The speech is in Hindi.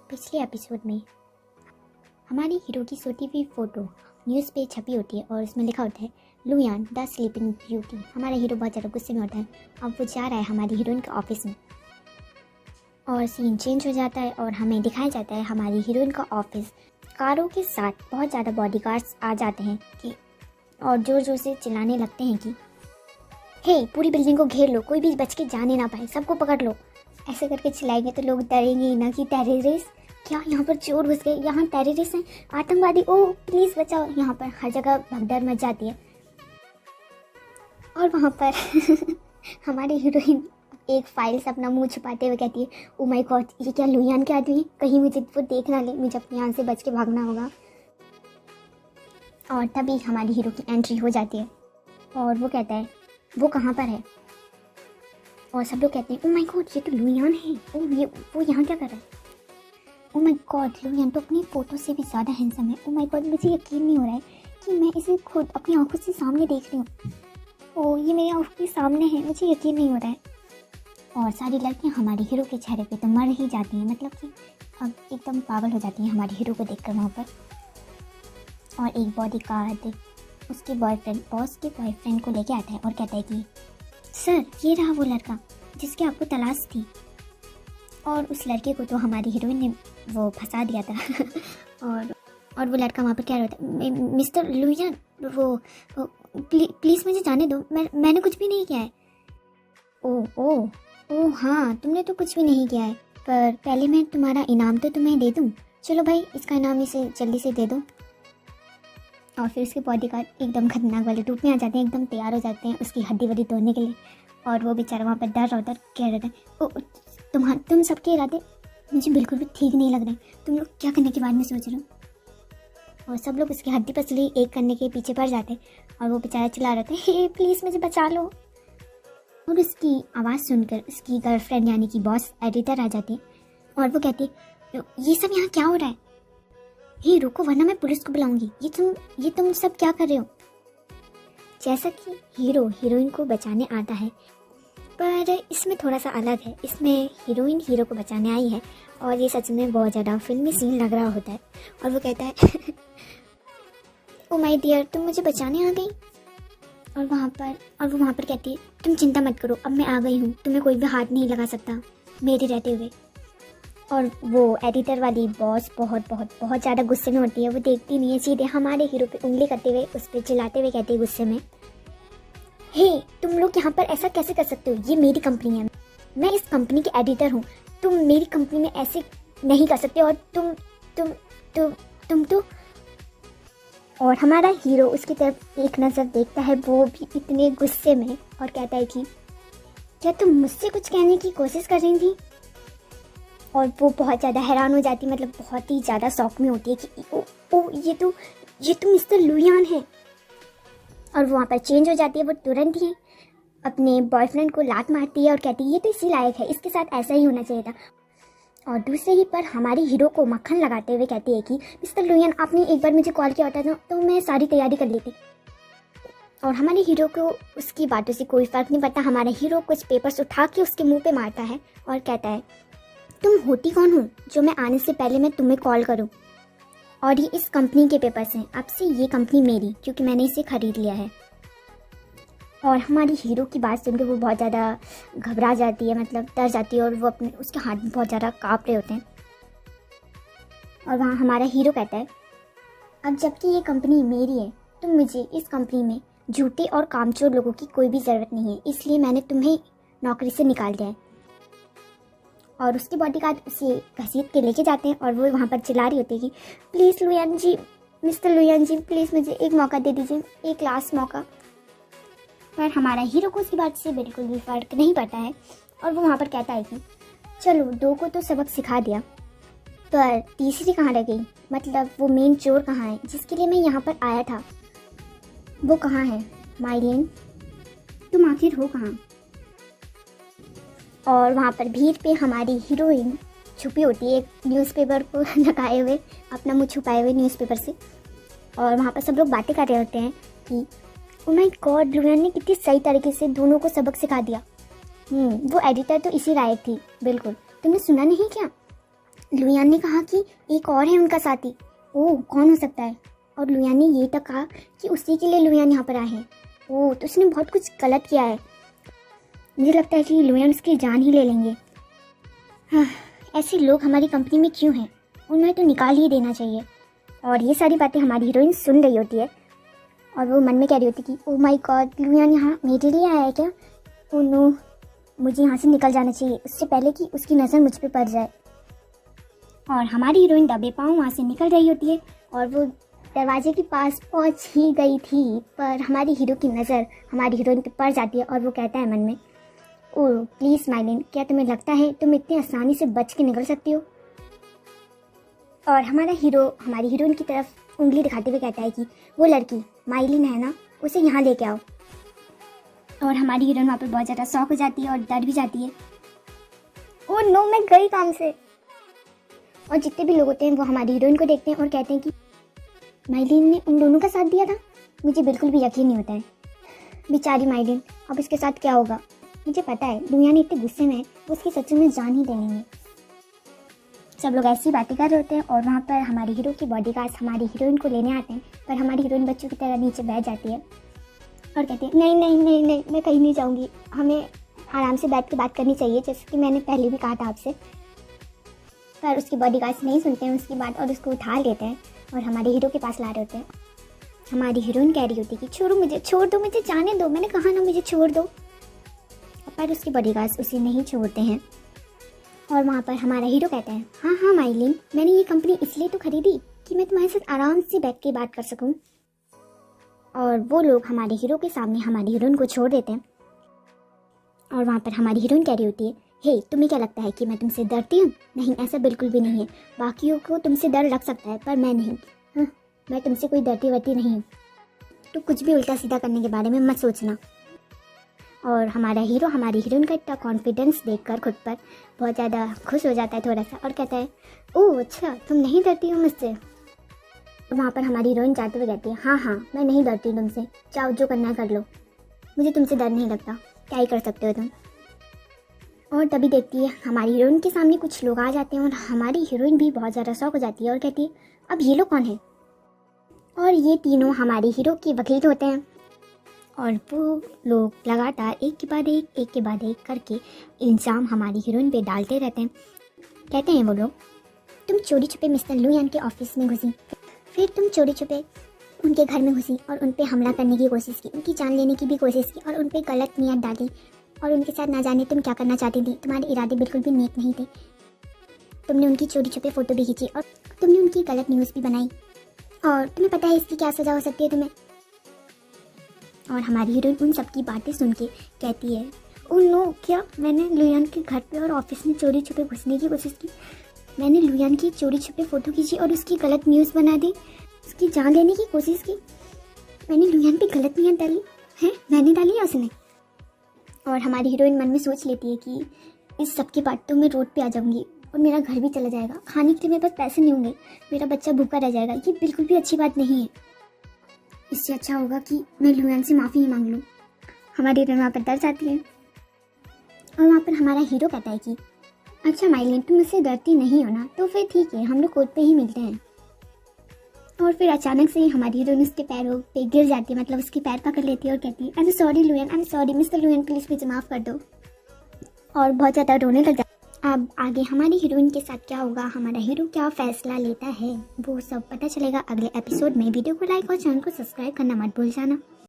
पिछले एपिसोड में हमारी हीरो की सोती हुई फ़ोटो न्यूज़ पे छपी होती है और उसमें लिखा होता है लुयान द स्लीपिंग ब्यूटी। हमारा हीरो बहुत ज़्यादा गुस्से में होता है। अब वो जा रहा है हमारी हीरोइन के ऑफिस में और सीन चेंज हो जाता है और हमें दिखाया जाता है हमारी हीरोइन का ऑफिस कारों के साथ। बहुत ज़्यादा बॉडीगार्ड्स आ जाते हैं कि और ज़ोर ज़ोर से चिल्लाने लगते हैं कि हे पूरी बिल्डिंग को घेर लो, कोई भी बच के जाने ना पाए, सबको पकड़ लो। ऐसे करके चिल्लाएंगे तो लोग डरेंगे ही ना कि टेररिस्ट, क्या यहाँ पर चोर घुस गए, यहाँ टेररिस्ट हैं, आतंकवादी, ओ प्लीज़ बचाओ। यहाँ पर हर जगह भगदड़ मच जाती है और वहाँ पर हमारी हीरोइन एक फाइल से अपना मुंह छुपाते हुए कहती है ओ माय गॉड, ये क्या लुयान के आदमी है, कहीं मुझे वो देख ना ले, मुझे अपने यहाँ से बच के भागना होगा। और तभी हमारी हीरो की एंट्री हो जाती है और वो कहता है वो कहाँ पर है। और सब लोग कहते हैं ओ माय गॉड, ये तो लुयान है, वो यहाँ क्या कर रहा है। ओ माय गॉड, लुयान तो अपनी फ़ोटो से भी ज़्यादा हैंडसम है। ओ माय गॉड, मुझे यकीन नहीं हो रहा है कि मैं इसे खुद अपनी आंखों से सामने देख रही हूँ। ओ ये मेरी आंखों के सामने है, मुझे यकीन नहीं हो रहा है। और सारी लड़कियाँ हमारे हीरो के चेहरे पे तो मर ही जाती हैं, मतलब कि अब एकदम पागल हो जाती हैं हमारे हीरो को देखकर वहाँ पर। और एक बॉडीगार्ड उसके बॉयफ्रेंड बॉस के बॉयफ्रेंड को लेके आता है और कहता है कि सर ये रहा वो लड़का जिसकी आपको तलाश थी। और उस लड़के को तो हमारी हीरोइन ने वो फंसा दिया था और वो लड़का वहाँ पर क्या रहता है मिस्टर लुयान, वो प्लीज़ मुझे जाने दो, मैंने कुछ भी नहीं किया है। ओ हाँ, तुमने तो कुछ भी नहीं किया है, पर पहले मैं तुम्हारा इनाम तो तुम्हें दे दूँ। चलो भाई, इसका इनाम इसे जल्दी से दे दो। और फिर उसके बॉडीगार्ड एकदम खतरनाक वाले रूप में आ जाते हैं, एकदम तैयार हो जाते हैं उसकी हड्डी वड्डी तोड़ने के लिए। और वो बेचारा वहाँ पर डर और कह रहा था ओ तुम सबके इरादे मुझे बिल्कुल भी ठीक नहीं लग रहे, तुम लोग क्या करने के बारे में सोच रहे हो। और सब लोग उसकी हड्डी पसली एक करने के पीछे पड़ जाते और वो बेचारा चिल्ला रहा था हे प्लीज़ मुझे बचा लो। और उसकी आवाज़ सुनकर उसकी गर्लफ्रेंड यानी कि बॉस एडिटर आ जाती और वो कहती ये सब यहाँ क्या हो रहा है, हे रुको वरना मैं पुलिस को बुलाऊंगी, ये तुम सब क्या कर रहे हो। जैसा कि हीरो हीरोइन को बचाने आता है, पर इसमें थोड़ा सा अलग है। इसमें हीरोइन हीरो को बचाने आई है और ये सच में बहुत ज़्यादा फिल्मी सीन लग रहा होता है। और वो कहता है ओ माय डियर, तुम मुझे बचाने आ गई। और वो वहाँ पर कहती है तुम चिंता मत करो, अब मैं आ गई हूँ, तुम्हें कोई भी हाथ नहीं लगा सकता मेरे रहते हुए। और वो एडिटर वाली बॉस बहुत ज़्यादा गुस्से में होती है। वो देखती नहीं है, सीधे हमारे हीरो पे उंगली करते हुए उस पर चिल्लाते हुए कहती है गुस्से में हे तुम लोग यहाँ पर ऐसा कैसे कर सकते हो, ये मेरी कंपनी है, मैं इस कंपनी के एडिटर हूँ, तुम मेरी कंपनी में ऐसे नहीं कर सकते। और तुम तो और हमारा हीरो उसकी तरफ एक नज़र देखता है, वो भी इतने गुस्से में, और कहता है कि क्या तुम मुझसे कुछ कहने की कोशिश कर रही थी। और वो बहुत ज़्यादा हैरान हो जाती, मतलब बहुत ही ज़्यादा शॉक में होती है कि ओ ये तो मिस्टर लुयान है। और वो वहाँ पर चेंज हो जाती है। वो तुरंत ही अपने बॉयफ्रेंड को लात मारती है और कहती है ये तो इसी लायक है, इसके साथ ऐसा ही होना चाहिए था। और दूसरे ही पर हमारी हीरो को मक्खन लगाते हुए कहती है कि मिस्टर लुयान, आपने एक बार मुझे कॉल किया होता था तो मैं सारी तैयारी कर लेती। और हमारे हीरो को उसकी बातों से कोई फ़र्क नहीं पड़ता। हमारा हीरो कुछ पेपर्स उठा के उसके मुँह पर मारता है और कहता है तुम होती कौन हो जो मैं आने से पहले मैं तुम्हें कॉल करूं। और ये इस कंपनी के पेपर्स हैं, अब से ये कंपनी मेरी, क्योंकि मैंने इसे ख़रीद लिया है। और हमारी हीरो की बात सुनकर वो बहुत ज़्यादा घबरा जाती है, मतलब डर जाती है, और वो अपने उसके हाथ में बहुत ज़्यादा काँप रहे होते हैं। और वहाँ हमारा हीरो कहता है अब जबकि ये कंपनी मेरी है तो मुझे इस कंपनी में झूठे और कामचोर लोगों की कोई भी ज़रूरत नहीं है, इसलिए मैंने तुम्हें नौकरी से निकाल दिया है। और उसके बॉडीगार्ड उसे घसीट के लेके जाते हैं और वो वहाँ पर चिल्ला रही होती है कि please Luyan ji, mister Luyan ji, please मुझे एक मौका दे दीजिए, एक लास्ट मौका। पर हमारा हीरो को उसकी बात से बिल्कुल भी फ़र्क नहीं पड़ता है और वो वहाँ पर कहता है कि चलो दो को तो सबक सिखा दिया, पर तीसरी कहाँ रह गई, मतलब वो मेन चोर कहाँ है जिसके लिए मैं यहाँ पर आया था, वो कहाँ है। माइलिन, तुम आखिर हो कहाँ। और वहाँ पर भीड़ पे हमारी हीरोइन छुपी होती है, एक न्यूज़पेपर को लगाए हुए, अपना मुंह छुपाए हुए न्यूज़पेपर से। और वहाँ पर सब लोग बातें कर रहे होते हैं कि ओ माय गॉड, लुयान ने कितनी सही तरीके से दोनों को सबक सिखा दिया। वो एडिटर तो इसी लायक थी, बिल्कुल, तुमने सुना नहीं क्या, लुयान ने कहा कि एक और है उनका साथी। ओह, कौन हो सकता है? और लुयान ने ये तक कहा कि उसी के लिए लुयान यहाँ पर आए हैं। ओह, तो उसने बहुत कुछ गलत किया है। मुझे लगता है कि लुयान उसकी जान ही ले लेंगे। हाँ, ऐसे लोग हमारी कंपनी में क्यों हैं? उन्हें तो निकाल ही देना चाहिए। और ये सारी बातें हमारी हीरोइन सुन रही होती है और वो मन में कह रही होती कि ओह माय गॉड, लुयान यहाँ मेरे लिए आया है क्या? ओह नो, मुझे यहाँ से निकल जाना चाहिए उससे पहले कि उसकी नज़र मुझ पर पड़ जाए। और हमारी हीरोइन दबे पाँव वहाँ से निकल रही होती है और वो दरवाजे के पास पहुँच ही गई थी, पर हमारी हीरो की नज़र हमारी हीरोइन पर पड़ जाती है और वो कहता है मन में, ओह प्लीज़ माइलिन, क्या तुम्हें लगता है तुम इतनी आसानी से बच के निकल सकती हो? और हमारा हीरो हमारी हीरोइन की तरफ उंगली दिखाते हुए कहता है कि वो लड़की माइलिन है ना, उसे यहाँ लेके आओ। और हमारी हीरोइन वहाँ पर बहुत ज़्यादा शॉक हो जाती है और डर भी जाती है। ओह नो, मैं गई काम से। और जितने भी लोग होते हैं वो हमारी हीरोइन को देखते हैं और कहते हैं कि माइलिन ने उन दोनों का साथ दिया था। मुझे बिल्कुल भी यकीन नहीं होता है। बेचारी माइलिन, अब इसके साथ क्या होगा? मुझे पता है लुयान इतने गुस्से में वो उसकी सच में जान ही दे लेंगे। सब लोग ऐसी बातें कर रहे होते हैं और वहाँ पर हमारी हीरो की बॉडीगार्ड्स हमारी हीरोइन को लेने आते हैं, पर हमारी हीरोइन बच्चों की तरह नीचे बैठ जाती है और कहती है नहीं नहीं नहीं नहीं, मैं कहीं नहीं जाऊँगी, हमें आराम से बैठ के बात करनी चाहिए, जैसे कि मैंने पहले भी कहा था आपसे। पर उसकी बॉडीगार्ड्स नहीं सुनते हैं उसकी बात और उसको उठा लेते हैं और हमारे हीरो के पास ला रहे होते हैं। हमारी हीरोइन कह रही होती है कि छोड़ो मुझे, छोड़ दो, मुझे जाने दो, मैंने कहा ना मुझे छोड़ दो। पर उसके बॉडीगार्ड्स उसे नहीं छोड़ते हैं और वहाँ पर हमारा हीरो कहता है, हाँ हाँ माइलिन, मैंने ये कंपनी इसलिए तो खरीदी कि मैं तुम्हारे साथ आराम से बैठ के बात कर सकूँ। और वो लोग हमारे हीरो के सामने हमारी हीरोइन को छोड़ देते हैं और वहाँ पर हमारी हीरोइन कह रही होती है, हे तुम्हें क्या लगता है कि मैं तुमसे डरती हूँ? नहीं, ऐसा बिल्कुल भी नहीं है। बाकियों को तुमसे डर लग सकता है पर मैं नहीं। हाँ, मैं तुमसे कोई डरती वरती नहीं हूँ, तो कुछ भी उल्टा सीधा करने के बारे में मत सोचना। और हमारा हीरो हमारी हीरोइन का इतना कॉन्फिडेंस देखकर खुद पर बहुत ज़्यादा खुश हो जाता है थोड़ा सा और कहता है, ओह अच्छा, तुम नहीं डरती हो मुझसे? वहाँ पर हमारी हीरोइन जाते हुए कहती है, हाँ हाँ, मैं नहीं डरती तुमसे, चाहो जो करना कर लो, मुझे तुमसे डर नहीं लगता, क्या ही कर सकते हो तुम। और तभी देखती है हमारी हीरोइन के सामने कुछ लोग आ जाते हैं और हमारी हीरोइन भी बहुत ज़्यादा शौक हो जाती है और कहती है, अब ये लोग कौन है? और ये तीनों हमारी हीरो के वकील होते हैं और वो लोग लगातार एक के बाद एक करके इल्ज़ाम हमारी हीरोइन पे डालते रहते हैं। कहते हैं वो लोग, तुम चोरी छुपे मिस्टर लुयान के ऑफिस में घुसी, फिर तुम चोरी छुपे उनके घर में घुसी और उन पे हमला करने की कोशिश की, उनकी जान लेने की भी कोशिश की और उन पे गलत नियत डाली और उनके साथ ना जाने तुम क्या करना चाहती थी। तुम्हारे इरादे बिल्कुल भी नेक नहीं थे। तुमने उनकी चोरी छुपे फ़ोटो भी खींची और तुमने उनकी गलत न्यूज़ भी बनाई और तुम्हें पता है इसकी क्या सज़ा हो सकती है तुम्हें। और हमारी हीरोइन उन सब की बातें सुन के कहती है, ओह नो, क्या मैंने लुयान के घर पे और ऑफिस में चोरी छुपे घुसने की कोशिश की? मैंने लुयान की चोरी छुपे फ़ोटो खींची और उसकी गलत न्यूज़ बना दी, उसकी जान लेने की कोशिश की। मैंने लुयान पे गलत नियत डाली है, मैंने डाली है उसने। और हमारी हीरोइन मन में सोच लेती है कि इस सब के बाद तो मैं रोड पे आ जाऊंगी और मेरा घर भी चला जाएगा, खाने के लिए मेरे पास पैसे नहीं होंगे, मेरा बच्चा भूखा रह जाएगा। ये बिल्कुल भी अच्छी बात नहीं है। इससे अच्छा होगा कि मैं लुयान से माफ़ी ही मांग लूँ। हमारी हीरोइन वहाँ पर डर जाती है और वहाँ पर हमारा हीरो कहता है कि अच्छा माइलिन, तुम मुझसे डरती नहीं हो ना, तो फिर ठीक है, हम लोग कोर्ट पे ही मिलते हैं। और फिर अचानक से ही हमारी हीरोइन उसके पैरों पे गिर जाती है, मतलब उसके पैर पकड़ लेती है और कहती है, I am sorry Luyan, I am sorry mister Luyan, please मुझे माफ़ कर दो। और बहुत ज़्यादा रोने लग जाती है। अब आगे हमारी हीरोइन के साथ क्या होगा, हमारा हीरो क्या फैसला लेता है, वो सब पता चलेगा अगले एपिसोड में। वीडियो को लाइक और चैनल को सब्सक्राइब करना मत भूल जाना।